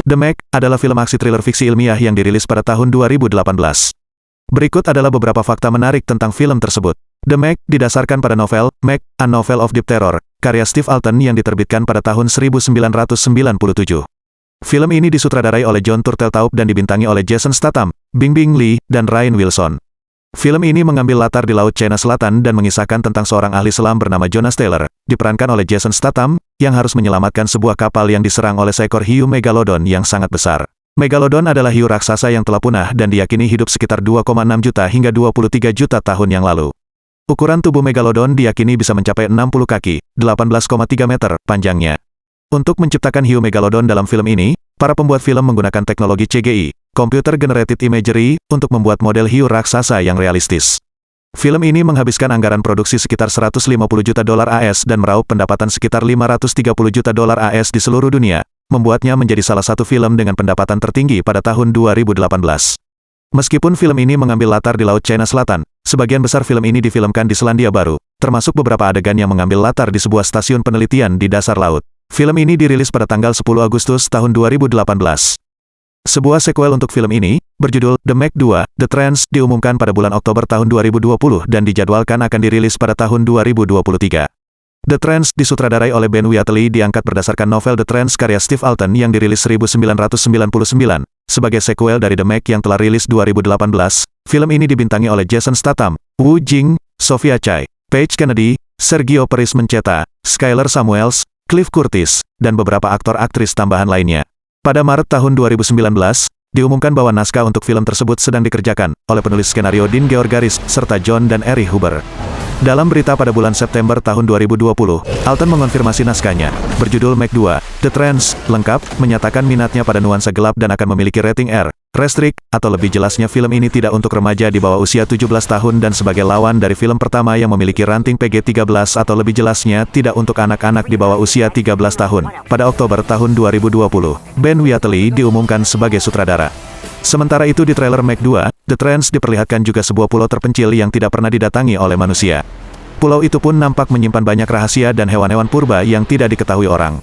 The Meg adalah film aksi thriller fiksi ilmiah yang dirilis pada tahun 2018. Berikut adalah beberapa fakta menarik tentang film tersebut. The Meg didasarkan pada novel Meg, A Novel of Deep Terror, karya Steve Alten yang diterbitkan pada tahun 1997. Film ini disutradarai oleh Jon Turteltaub dan dibintangi oleh Jason Statham, Bingbing Lee, dan Rainn Wilson. Film ini mengambil latar di Laut China Selatan dan mengisahkan tentang seorang ahli selam bernama Jonas Taylor, diperankan oleh Jason Statham, yang harus menyelamatkan sebuah kapal yang diserang oleh seekor hiu megalodon yang sangat besar. Megalodon adalah hiu raksasa yang telah punah dan diyakini hidup sekitar 2,6 juta hingga 23 juta tahun yang lalu. Ukuran tubuh megalodon diyakini bisa mencapai 60 kaki, 18,3 meter, panjangnya. Untuk menciptakan hiu megalodon dalam film ini, para pembuat film menggunakan teknologi CGI, Computer Generated Imagery, untuk membuat model hiu raksasa yang realistis. Film ini menghabiskan anggaran produksi sekitar $150 juta AS dan meraup pendapatan sekitar $530 juta AS di seluruh dunia, membuatnya menjadi salah satu film dengan pendapatan tertinggi pada tahun 2018. Meskipun film ini mengambil latar di Laut China Selatan, sebagian besar film ini difilmkan di Selandia Baru, termasuk beberapa adegan yang mengambil latar di sebuah stasiun penelitian di dasar laut. Film ini dirilis pada tanggal 10 Agustus tahun 2018. Sebuah sequel untuk film ini, berjudul The Meg 2, The Trance, diumumkan pada bulan Oktober tahun 2020 dan dijadwalkan akan dirilis pada tahun 2023. The Trance disutradarai oleh Ben Wheatley diangkat berdasarkan novel The Trance karya Steve Alten yang dirilis 1999. Sebagai sequel dari The Meg yang telah rilis 2018, film ini dibintangi oleh Jason Statham, Wu Jing, Sophia Chai, Paige Kennedy, Sergio Peris Mencheta, Skyler Samuels, Cliff Curtis, dan beberapa aktor-aktris tambahan lainnya. Pada Maret tahun 2019, diumumkan bahwa naskah untuk film tersebut sedang dikerjakan oleh penulis skenario Dean Georgaris serta John dan Eric Huber. Dalam berita pada bulan September tahun 2020, Alten mengonfirmasi naskahnya, berjudul Meg 2, The Trance, lengkap, menyatakan minatnya pada nuansa gelap dan akan memiliki rating R, restrict, atau lebih jelasnya film ini tidak untuk remaja di bawah usia 17 tahun dan sebagai lawan dari film pertama yang memiliki ranting PG-13 atau lebih jelasnya tidak untuk anak-anak di bawah usia 13 tahun. Pada Oktober tahun 2020, Ben Wheatley diumumkan sebagai sutradara. Sementara itu di trailer Meg 2, The Trance diperlihatkan juga sebuah pulau terpencil yang tidak pernah didatangi oleh manusia. Pulau itu pun nampak menyimpan banyak rahasia dan hewan-hewan purba yang tidak diketahui orang.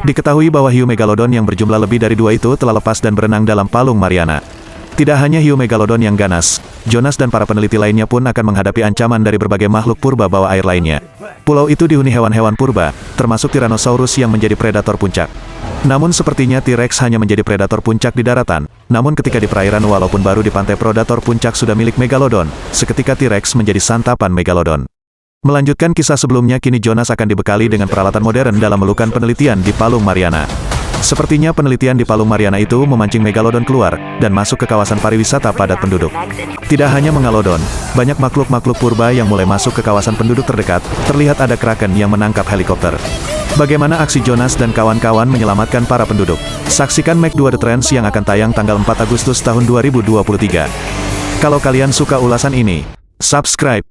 Diketahui bahwa hiu megalodon yang berjumlah lebih dari 2 itu telah lepas dan berenang dalam Palung Mariana. Tidak hanya hiu megalodon yang ganas, Jonas dan para peneliti lainnya pun akan menghadapi ancaman dari berbagai makhluk purba bawah air lainnya. Pulau itu dihuni hewan-hewan purba, termasuk Tyrannosaurus yang menjadi predator puncak. Namun sepertinya T-Rex hanya menjadi predator puncak di daratan, namun ketika di perairan walaupun baru di pantai predator puncak sudah milik Megalodon, seketika T-Rex menjadi santapan Megalodon. Melanjutkan kisah sebelumnya, kini Jonas akan dibekali dengan peralatan modern dalam melakukan penelitian di Palung Mariana. Sepertinya penelitian di Palung Mariana itu memancing Megalodon keluar, dan masuk ke kawasan pariwisata padat penduduk. Tidak hanya Megalodon, banyak makhluk-makhluk purba yang mulai masuk ke kawasan penduduk terdekat, terlihat ada kraken yang menangkap helikopter. Bagaimana aksi Jonas dan kawan-kawan menyelamatkan para penduduk? Saksikan Meg 2 The Trance yang akan tayang tanggal 4 Agustus tahun 2023. Kalau kalian suka ulasan ini, subscribe.